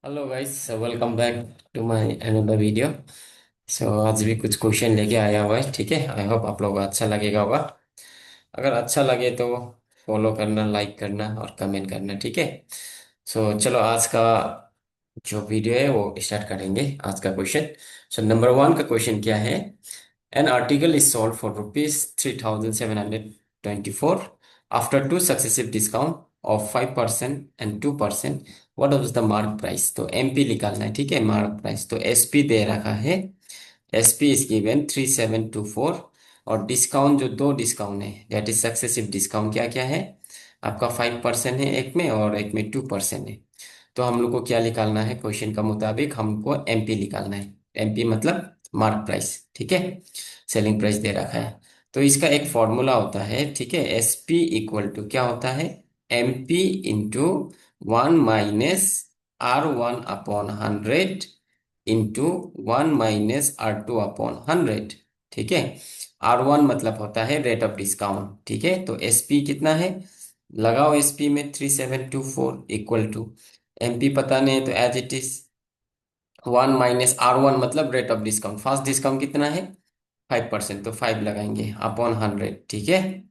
Hello guys, welcome back to my another video. आज भी कुछ क्वेश्चन लेके आया हुआ है। ठीक है, आई होप आप लोगों को अच्छा लगेगा होगा। अगर अच्छा लगे तो फॉलो करना, लाइक करना और कमेंट करना। ठीक है। चलो आज का जो वीडियो है वो स्टार्ट करेंगे। आज का क्वेश्चन, नंबर वन का क्वेश्चन क्या है? An article is sold for ₹3,724 after two successive discount of 5% and 2%। What was the mark price? तो एमपी निकालना है। ठीक है, मार्क प्राइस तो एसपी दे रखा है। SP is given 3724। और डिस्काउंट, जो दो डिस्काउंट है, दैट इज सक्सेसिव डिस्काउंट, क्या क्या है आपका? 5% है एक में और एक में 2% है। तो हम लोग को क्या निकालना है? क्वेश्चन का मुताबिक हमको एमपी निकालना है। एमपी मतलब मार्क प्राइस। ठीक है, सेलिंग प्राइस दे रखा है। तो इसका एक फॉर्मूला होता है। ठीक है, एसपी इक्वल टू क्या होता है? MP into 1 - R1/100 into 1 - R2/100। ठीक है, R1 मतलब होता है रेट ऑफ डिस्काउंट। ठीक है, तो एसपी कितना है? लगाओ एसपी में 3724 इक्वल टू, एमपी पता नहीं है तो एज इट इज 1 - R1 मतलब rate of discount. First discount कितना है? 5%, तो 5 लगाएंगे अपॉन 100। ठीक है।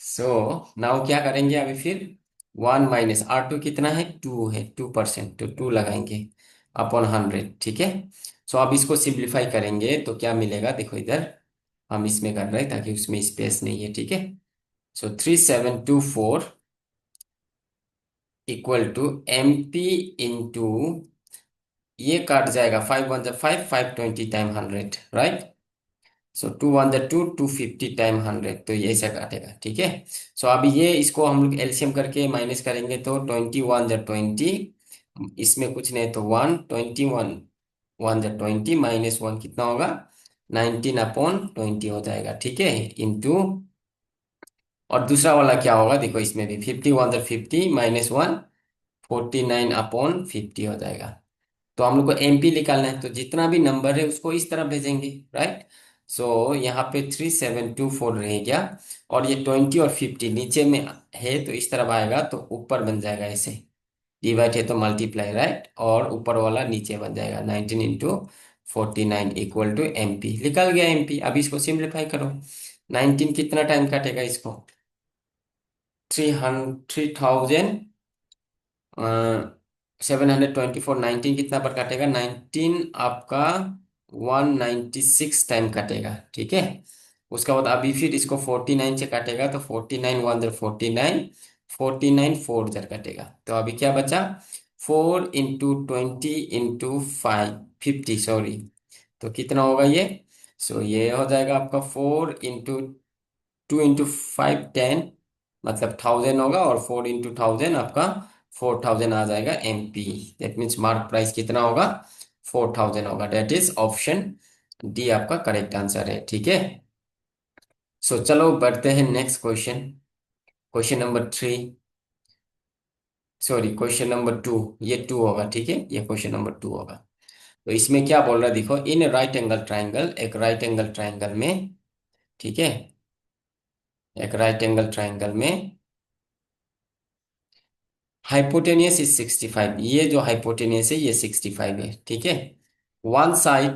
सो नाउ क्या करेंगे अभी फिर? 1 - R2 कितना है? 2 है, 2%, तो 2 लगाएंगे अपॉन 100। ठीक है। अब इसको सिंप्लीफाई करेंगे तो क्या मिलेगा? देखो इधर हम इसमें कर रहे हैं ताकि उसमें स्पेस नहीं है। ठीक है। 3724 equal to M P into, ये काट जाएगा, 5 × 1 = 5, 520 टाइम 100, राइट? 2 × 1 = 2, 250 टाइम 100, तो ये ऐसा काटेगा। ठीक है। अभी ये इसको हम लोग एलसीएम करके माइनस करेंगे तो 21 × 20, इसमें कुछ नहीं तो 1, 21 × 1 = 20 माइनस 1 कितना होगा? 19/20 हो जाएगा। ठीक है, इंटू, और दूसरा वाला क्या होगा देखो, इसमें भी 50 × 1 = 50 माइनस 1, 49/50 हो जाएगा। तो हम लोग को एमपी निकालना है, तो जितना भी नंबर है उसको इस तरफ भेजेंगे, राइट? यहाँ पे 3724 रह गया, और ये 20 और 50 नीचे में है तो इस तरफ आएगा, तो ऊपर बन जाएगा ऐसे। डिवाइड है तो मल्टीप्लाई, राइट? और ऊपर वाला नीचे बन जाएगा, 19 × 49 इक्वल टू एमपी। निकल गया एमपी। अब इसको सिंप्लीफाई करो। 19 कितना टाइम काटेगा इसको? 3000 724, 19 कितना पर काटेगा? 19 आपका 196 टाइम काटेगा। ठीक है। उसके बाद अभी फिर इसको 49 से काटेगा, तो 49 × 1 = 49, 49 4 जर काटेगा, तो अभी क्या बचा? 4 × 20 × 5, 50, सॉरी। तो कितना होगा ये? ये हो जाएगा आपका 4 × 2 × 5 10, मतलब 1000 होगा, और 4 × 1000 आपका 4000 आ जाएगा MP. That means mark price कितना होगा? 4000 होगा। दैट इज ऑप्शन डी आपका करेक्ट आंसर है। ठीक है। चलो बढ़ते हैं next question. Question number 3, sorry question number 2। ये 2 होगा। ठीक है, ये क्वेश्चन नंबर 2 होगा। तो इसमें क्या बोल रहा है देखो, इन राइट एंगल ट्राइंगल, एक राइट एंगल ट्राइंगल में, ठीक है, एक राइट एंगल ट्राइंगल में हाइपोटेनियस इज 65। ये जो हाइपोटेनियस है ये 65 है। ठीक है। One side,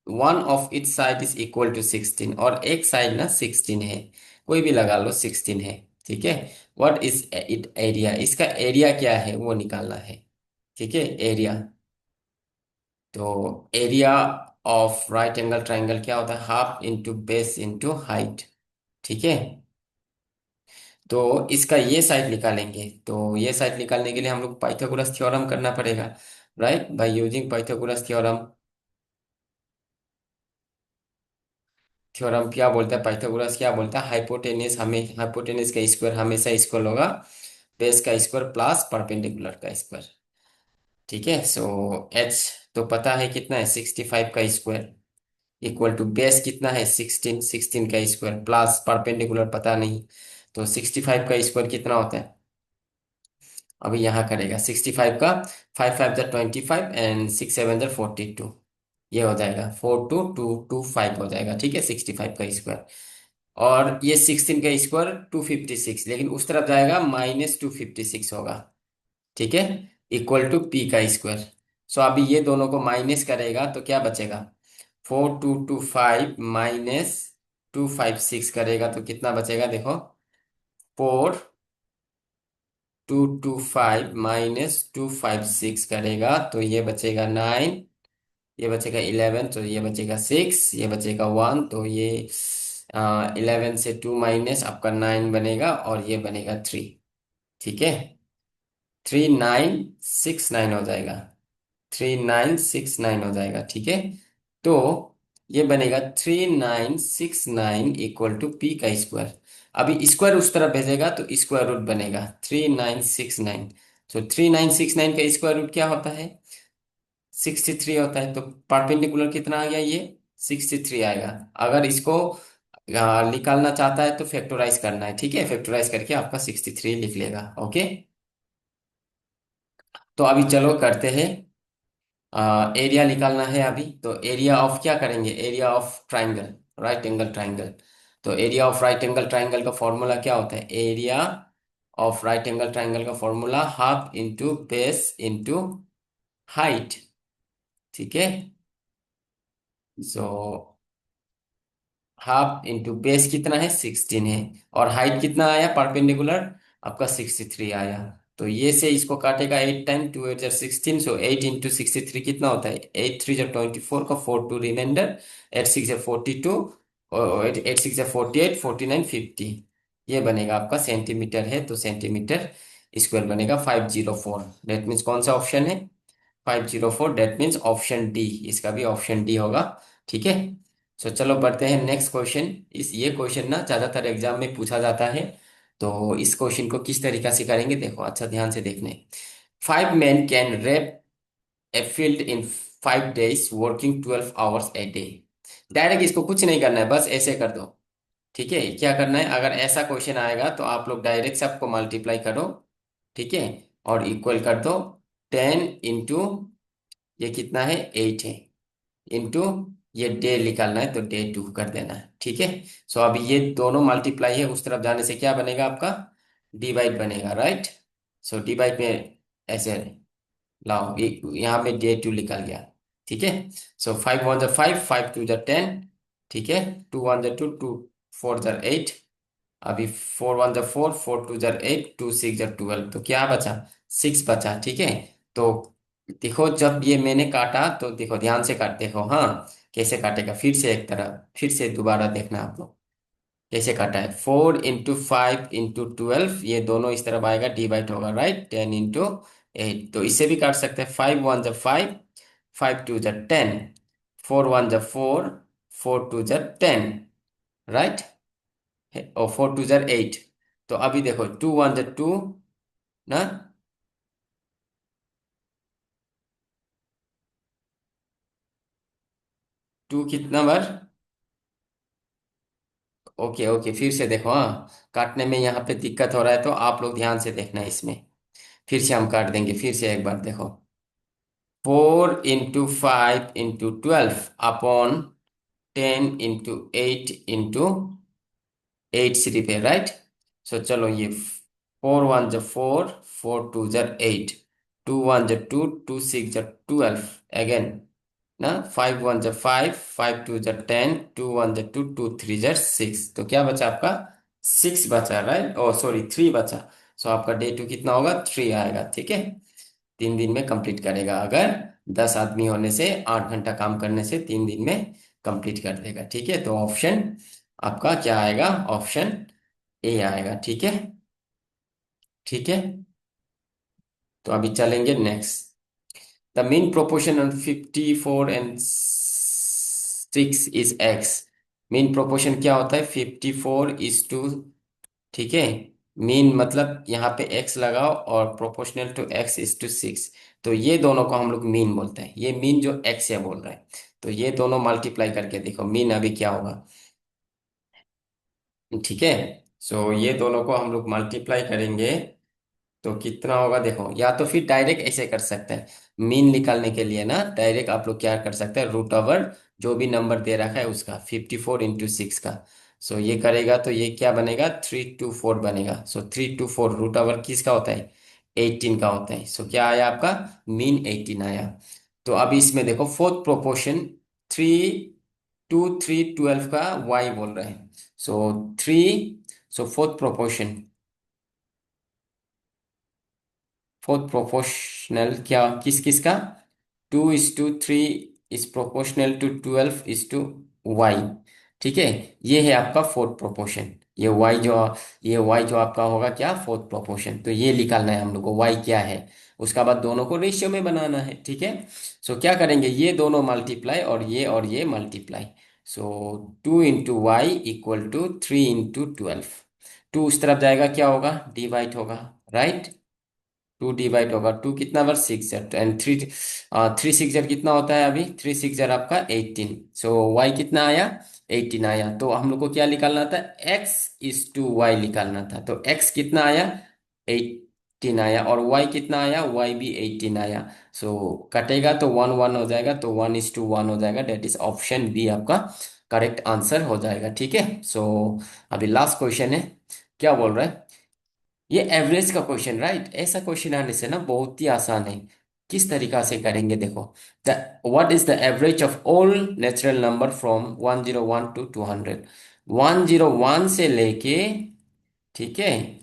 one of it side is equal to 16, और एक साइड ना 16 है, कोई भी लगा लो, 16 है। ठीक है। What is it area? इसका एरिया क्या है वो निकालना है। ठीक है, एरिया। तो area of right angle triangle क्या होता है? Half into base into height. ठीक है। तो इसका ये साइड निकालेंगे, तो ये साइड निकालने के लिए हम लोग पाइथागोरस थ्योरम करना पड़ेगा, right? By using Pythagoras theorem. Theorem क्या बोलता है पाइथागोरस? क्या बोलता है? हाइपोटेनियस, हमें हाइपोटेनियस का स्क्वायर हमेशा इक्वल होगा बेस का स्क्वायर प्लस परपेंडिकुलर का स्क्वायर। ठीक है। एच तो पता है कितना है? 65 का स्क्वायर इक्वल टू बेस कितना है? 16, 16 का स्क्वायर प्लस परपेंडिकुलर पता नहीं, तो 65 का स्क्वायर कितना होता है? अभी यहाँ करेगा 65 का, 5 × 5 = 25 एंड 6 × 7 = 42, ये हो जाएगा 42225 हो जाएगा। ठीक है, 65 का स्क्वायर। और ये 16 का स्क्वायर 256, लेकिन उस तरफ जाएगा -256 होगा। ठीक है। इक्वल टू पी का स्क्वायर। सो अभी ये दोनों को माइनस करेगा तो क्या बचेगा? 4225 माइनस 256 करेगा तो कितना बचेगा देखो। 4225 माइनस 256 करेगा तो ये बचेगा 9। ये बचेगा 11 तो ये बचेगा 6, ये बचेगा 1 तो ये 11 से 2 माइनस आपका 9 बनेगा और ये बनेगा 3। ठीक है, 3969 हो जाएगा। 3969 हो जाएगा, ठीक है। तो ये बनेगा 3969 इक्वल टू पी का स्क्वायर। अभी स्क्वायर उस तरफ भेजेगा तो स्क्वायर रूट बनेगा 3969। तो 3969 का स्क्वायर रूट क्या होता है? 63 होता है। तो परपेंडिकुलर कितना आ गया ये? 63 आएगा। अगर इसको निकालना चाहता है तो फैक्टराइज करना है, ठीक है। फैक्टराइज करके आपका 63 लिख लेगा, ओके। तो अभी चलो करते हैं। एरिया निकालना है अभी, तो एरिया ऑफ क्या करेंगे? Area of triangle, right angle triangle. तो area of right angle triangle का फॉर्मूला क्या होता है? Area of right angle triangle का formula half into base into height, ठीक है। सो हाफ इंटू बेस कितना है? 16 है। और हाइट कितना आया परपेंडिकुलर? आपका 63 आया। तो ये से इसको काटेगा 8 टाइम, 2 8 16, सो 8 इंटू 63 कितना होता है? 8 3 24 का 4 2 रिमाइंडर, 8 6 42 और 8 8 6 48, 49 50। ये बनेगा आपका सेंटीमीटर है तो सेंटीमीटर स्क्वायर बनेगा 504। दैट मीन्स कौन सा ऑप्शन है? 504। दैट मीन्स ऑप्शन डी, इसका भी ऑप्शन डी होगा, ठीक है। सो चलो बढ़ते हैं नेक्स्ट क्वेश्चन। इस ये क्वेश्चन ना ज्यादातर एग्जाम में पूछा जाता है। तो इस क्वेश्चन को किस तरीका से करेंगे देखो, अच्छा ध्यान से देखने। 5 men can reap a field in 5 days working 12 hours a day। Direct इसको कुछ नहीं करना है, बस ऐसे कर दो, ठीक है। क्या करना है? अगर ऐसा क्वेश्चन आएगा तो आप लोग डायरेक्ट सबको मल्टीप्लाई करो, ठीक है, और इक्वल कर दो। 10 इंटू ये कितना है? 8 है, इंटू ये डे निकालना है तो डे 2 कर देना है, ठीक है। सो अभी ये दोनों मल्टीप्लाई है, उस तरफ जाने से क्या बनेगा आपका? डिवाइड बनेगा, राइट। सो डिवाइड में ऐसे लाओ, यहाँ पे डे 2 निकल गया, ठीक है। सो 5 1 5, 5 2 10, ठीक है। 2 1 2, 2 4 8। अभी 4 1 4, 4 2 8, 2 6 12, तो क्या बचा? 6 बचा, ठीक है। तो देखो जब ये मैंने काटा तो देखो ध्यान से काट, देखो हाँ कैसे काटेगा, फिर से एक तरह, फिर से दोबारा देखना आप लोग कैसे काटा है। 4 इंटू 5 इंटू 12, ये दोनों इस तरफ आएगा, डिवाइड होगा, राइट। 10 इंटू 8, तो इससे भी काट सकते हैं। 5 1 5, 5 2 10, 4 1 4, 4 2 10, राइट। और 4 2 8। तो अभी देखो 2 1 2 ना, 2 कितना बार? ओके ओके, फिर से देखो, हाँ काटने में यहाँ पे दिक्कत हो रहा है तो आप लोग ध्यान से देखना इसमें। फिर से हम काट देंगे, फिर से एक बार देखो। 4 into 5 into 12 upon 10 into 8 into 8 सिर्फ है, राइट। सो चलो ये 4 1 4, 4 2 8, 2 1 2, 2 6 12 अगेन ना। 5 1 5, 5 2 10, 2 1 2, 2 3 6, तो क्या बचा आपका? 6 बचा, राइट। ओ सॉरी 3 बचा। सो आपका डे 2 कितना होगा? 3 आएगा, ठीक है। 3 दिन में कंप्लीट करेगा। अगर 10 आदमी होने से, 8 घंटा काम करने से 3 दिन में कंप्लीट कर देगा, ठीक है। तो ऑप्शन आपका क्या आएगा? ऑप्शन ए आएगा, ठीक है। ठीक है, तो अभी चलेंगे next. The mean proportion on 54 and 6 is x. Mean proportion क्या होता है? 54:, ठीक है। मीन मतलब यहाँ पे एक्स लगाओ और प्रोपोर्शनल टू x:6। तो ये दोनों को हम लोग मीन बोलते हैं। ये मीन जो एक्स है बोल रहे हैं, तो ये दोनों मल्टीप्लाई करके देखो मीन अभी क्या होगा, ठीक है। सो ये दोनों को हम लोग मल्टीप्लाई करेंगे तो कितना होगा देखो। या तो फिर डायरेक्ट ऐसे कर सकते हैं, मीन निकालने के लिए ना डायरेक्ट आप लोग क्या कर सकते हैं? रूट ओवर जो भी नंबर दे रखा है उसका 54 इंटू 6 का। सो ये करेगा तो ये क्या बनेगा? 3 2 4 बनेगा। सो 3 2 4 रूट ओवर किसका होता है? 18 का होता है। सो क्या आया आपका, मीन 18 आया। तो अभी इसमें देखो फोर्थ प्रोपोर्शन, 3 2 3 12 का वाई बोल रहे हैं। सो थ्री, सो फोर्थ प्रोपोर्शनल क्या, किस किस का, 2:3 इज प्रोपोर्शनल टू 12:y। ठीक है, ये है आपका फोर्थ प्रोपोर्शन। ये y जो, ये y जो आपका होगा क्या, फोर्थ प्रोपोर्शन। तो ये निकालना है हम लोग को y क्या है। उसका बाद दोनों को रेशियो में बनाना है। ठीक है, सो क्या करेंगे, ये दोनों मल्टीप्लाई और ये मल्टीप्लाई। So 2 × y = 3 × 12। टू उस तरफ जाएगा, क्या होगा, डिवाइड होगा, राइट। टू डिवाइड होगा, टू कितना बार, 6 एंड थ्री, 3 6 कितना होता है अभी, 3 6 आपका 18। सो वाई कितना आया, 18 आया। तो हम लोग को क्या निकालना था, x/y निकालना था। तो x कितना आया, 18 आया, और y कितना आया, y भी 18 आया। सो कटेगा तो 1 1 हो जाएगा, तो 1:1 हो जाएगा। डेट इज ऑप्शन बी आपका करेक्ट आंसर हो जाएगा। ठीक है, सो अभी लास्ट क्वेश्चन है, क्या बोल रहा है, ये एवरेज का क्वेश्चन, राइट। ऐसा क्वेश्चन आने से ना बहुत ही आसान है। किस तरीका से करेंगे देखो, the what is the average of all natural number from 101 to 200। 101 से लेके, ठीक है,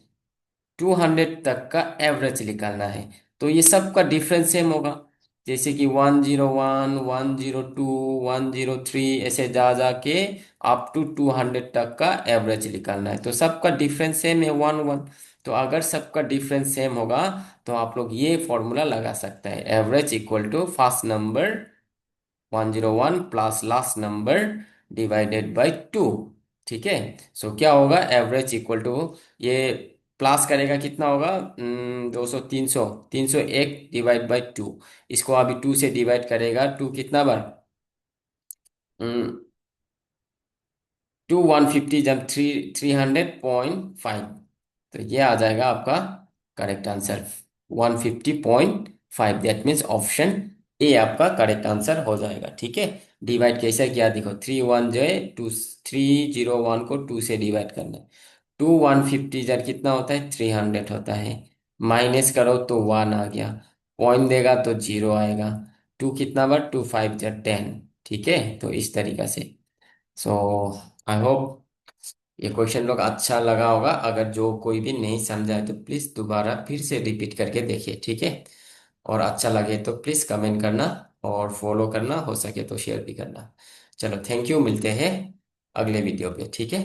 200 तक का एवरेज निकालना है। तो ये सब का डिफरेंस सेम होगा, जैसे कि 101 102 103 ऐसे जा जा के अप टू 200 तक का एवरेज निकालना है। तो सबका डिफरेंस सेम है, 1 1। तो अगर सबका डिफरेंस सेम होगा, तो आप लोग ये फॉर्मूला लगा सकते हैं, average equal to first number 101 plus last number divided by 2। ठीक है, सो क्या होगा, एवरेज इक्वल टू, ये प्लस करेगा कितना होगा, 200 300, 301 डिवाइड बाई 2। इसको अभी 2 से डिवाइड करेगा, 2 कितना बार, 2 150 जब 300.5। तो ये आ जाएगा आपका correct answer, 150.5। That means option A आपका करेक्ट आंसर हो जाएगा। ठीक है, डिवाइड कैसे किया देखो, 3 1 जो है, 301 को 2 से डिवाइड करना है। 2 150 जब कितना होता है, 300 होता है। माइनस करो तो 1 आ गया, पॉइंट देगा तो 0 आएगा। 2 कितना बार, 2 5 × 10। ठीक है, तो इस तरीका से। सो आई होप ये क्वेश्चन लोग अच्छा लगा होगा। अगर जो कोई भी नहीं समझा है तो प्लीज दोबारा फिर से रिपीट करके देखिए। ठीक है, और अच्छा लगे तो प्लीज कमेंट करना, और फॉलो करना, हो सके तो शेयर भी करना। चलो, थैंक यू, मिलते हैं अगले वीडियो पे। ठीक है।